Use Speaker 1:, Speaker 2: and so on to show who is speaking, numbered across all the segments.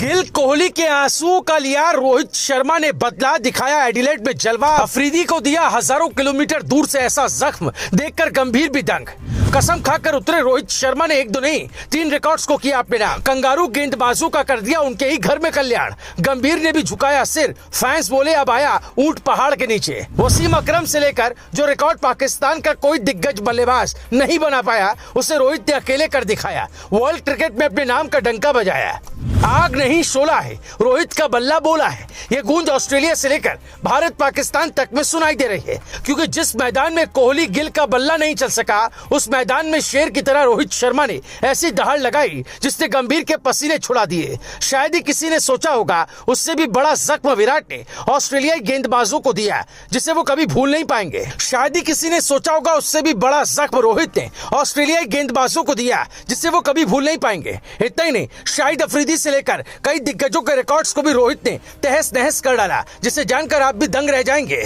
Speaker 1: गिल कोहली के आंसुओं का लिया रोहित शर्मा ने बदला, दिखाया एडिलेड में जलवा। अफरीदी को दिया हजारों किलोमीटर दूर से ऐसा जख्म, देखकर गंभीर भी दंग। कसम खाकर उतरे रोहित शर्मा ने 1 2 नहीं 3 रिकॉर्ड्स को किया अपने नाम। कंगारू गेंदबाजों का कर दिया उनके ही घर में कल्याण। गंभीर ने भी झुकाया सिर, फैंस बोले अब आया ऊंट पहाड़ के नीचे। वसीम अकरम से लेकर जो रिकॉर्ड पाकिस्तान का कोई दिग्गज बल्लेबाज नहीं बना पाया, उसे रोहित ने अकेले कर दिखाया। वर्ल्ड क्रिकेट में अपने नाम का डंका बजाया। आग नहीं शोला है, रोहित का बल्ला बोला है। ये गूंज ऑस्ट्रेलिया से लेकर भारत पाकिस्तान तक में सुनाई दे रही है, क्योंकि जिस मैदान में कोहली गिल का बल्ला नहीं चल सका, उस मैदान में शेर की तरह रोहित शर्मा ने ऐसी दहाड़ लगाई जिसने गंभीर के पसीने छुड़ा दिए। शायद ही किसी ने सोचा होगा उससे भी बड़ा जख्म विराट ने ऑस्ट्रेलियाई गेंदबाजों को दिया, जिसे वो कभी भूल नहीं पाएंगे। शायद ही किसी ने सोचा होगा उससे भी बड़ा जख्म रोहित ने ऑस्ट्रेलियाई गेंदबाजों को दिया, जिससे वो कभी भूल नहीं पाएंगे। इतना ही नहीं, शाहिद अफरीदी से लेकर कई दिग्गजों के रिकॉर्ड्स को भी रोहित ने तहस नहस कर डाला, जिसे जानकर आप भी दंग रह जाएंगे।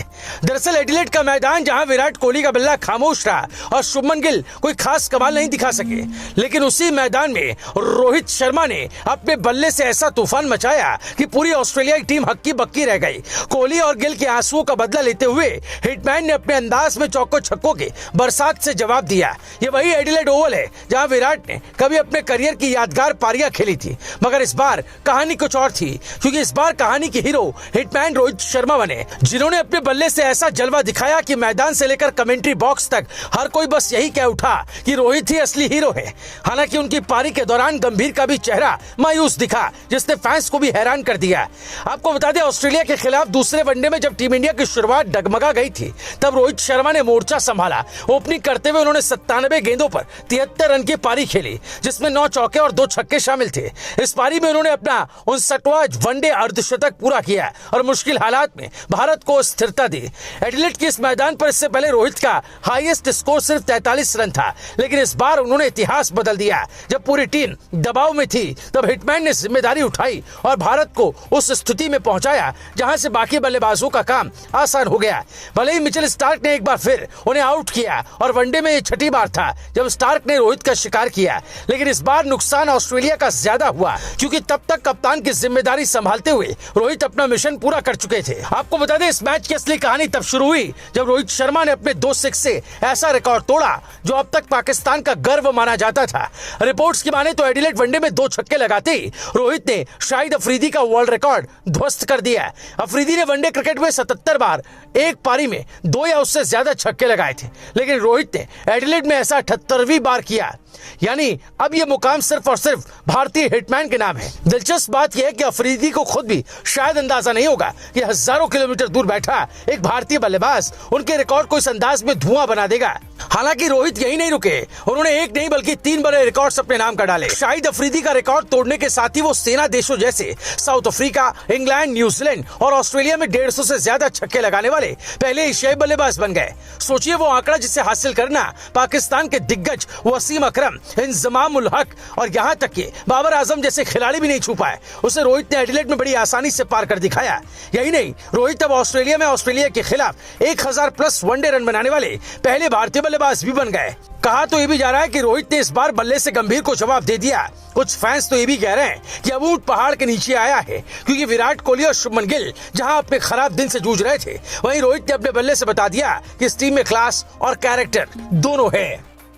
Speaker 1: दरअसल एडिलेड का मैदान, जहां विराट कोहली का बल्ला खामोश रहा और शुभमन गिल कोई खास कमाल नहीं दिखा सके, लेकिन उसी मैदान में रोहित शर्मा ने अपने बल्ले से ऐसा तूफान मचाया कि पूरी ऑस्ट्रेलियाई टीम हक्की बक्की रह गई। कोहली और गिल के आंसुओं का बदला लेते हुए हिटमैन ने अपने अंदाज में चौको छक्कों के बरसात से जवाब दिया। ये वही एडिलेड ओवल है जहां विराट ने कभी अपने करियर की यादगार पारियां खेली थी, मगर इस बार कहानी कुछ और थी, क्योंकि इस बार कहानी के हीरो हिटमैन रोहित शर्मा बने, जिन्होंने अपने बल्ले से ऐसा जलवा दिखाया कि मैदान से लेकर कमेंट्री बॉक्स तक हर कोई बस यही कह उठा कि रोहित ही असली हीरो है। हालांकि उनकी पारी के दौरान गंभीर का भी चेहरा मायूस दिखा, जिसने फैंस को भी हैरान कर दिया। आपको बता दें, ऑस्ट्रेलिया के खिलाफ दूसरे वनडे में जब टीम इंडिया की शुरुआत डगमगा गई थी, तब रोहित शर्मा ने मोर्चा संभाला। ओपनिंग करते हुए उन्होंने 97 गेंदों पर 73 रन की पारी खेली, जिसमें 9 चौके और 2 छक्के शामिल थे। इस पारी में उन्होंने अपना 59वां वनडे अर्धशतक पूरा किया और मुश्किल हालात में भारत को स्थिरता दी। एडिलेड के इस मैदान पर इससे पहले रोहित का हाईएस्ट स्कोर सिर्फ 43 रन था, लेकिन इस बार उन्होंने इतिहास बदल दिया। जब पूरी टीम दबाव में थी, तब हिटमैन ने जिम्मेदारी उठाई और भारत को उस स्थिति में पहुंचाया जहां से बाकी बल्लेबाजों का काम आसान हो गया। भले ही मिचेल स्टार्क ने एक बार फिर उन्हें आउट किया और वनडे में ये 6ठी बार था जब स्टार्क ने रोहित का शिकार किया, लेकिन इस बार नुकसान ऑस्ट्रेलिया का ज्यादा हुआ, क्योंकि तब तक कप्तान की जिम्मेदारी संभालते हुए रोहित अपना मिशन पूरा कर चुके थे। आपको बता दें, इस मैच की असली कहानी तब शुरू हुई जब रोहित शर्मा ने अपने 2 6 से ऐसा रिकॉर्ड तोड़ा जो अब तक पाकिस्तान का गर्व माना जाता था। रिपोर्ट्स की माने तो एडिलेड वनडे में 2 छक्के लगाते ही रोहित ने शाहिद अफरीदी का वर्ल्ड रिकॉर्ड ध्वस्त कर दिया। अफरीदी ने वनडे क्रिकेट में 77 बार एक पारी में 2 या उससे ज्यादा छक्के लगाए थे, लेकिन रोहित ने एडिलेड में ऐसा 78वीं बार किया। यानी अब यह मुकाम सिर्फ और सिर्फ भारतीय हिटमैन के नाम है। दिलचस्प बात यह है कि अफरीदी को खुद भी शायद अंदाजा नहीं होगा कि हजारों किलोमीटर दूर बैठा एक भारतीय बल्लेबाज उनके रिकॉर्ड को इस अंदाज में धुआं बना देगा। हालांकि रोहित यही नहीं रुके, उन्होंने 1 नहीं बल्कि 3 बड़े रिकॉर्ड्स अपने नाम का डाले। शाहिद अफरीदी का रिकॉर्ड तोड़ने के साथ ही वो सेना देशों जैसे साउथ अफ्रीका, इंग्लैंड, न्यूजीलैंड और ऑस्ट्रेलिया में 150 से ज्यादा छक्के लगाने वाले पहले एशियाई बल्लेबाज बन गए। सोचिए वो आंकड़ा जिसे हासिल करना पाकिस्तान के दिग्गज वसीम अकरम, इंजमाम उल हक और यहाँ तक कि बाबर आजम जैसे खिलाड़ी भी नहीं छू पाए, उसे रोहित ने एडिलेड में बड़ी आसानी से पार कर दिखाया। यही नहीं, रोहित अब ऑस्ट्रेलिया में ऑस्ट्रेलिया के खिलाफ 1000+ वनडे रन बनाने वाले पहले भारतीय बल्लेबाज भी बन गए। कहा तो ये भी जा रहा है कि रोहित ने इस बार बल्ले से गंभीर को जवाब दे दिया। कुछ फैंस तो ये भी कह रहे हैं कि अब ऊंट पहाड़ के नीचे आया है, क्योंकि विराट कोहली और शुभमन गिल जहां अपने खराब दिन से जूझ रहे थे, वहीं रोहित ने अपने बल्ले से बता दिया कि इस टीम में क्लास और कैरेक्टर दोनों है।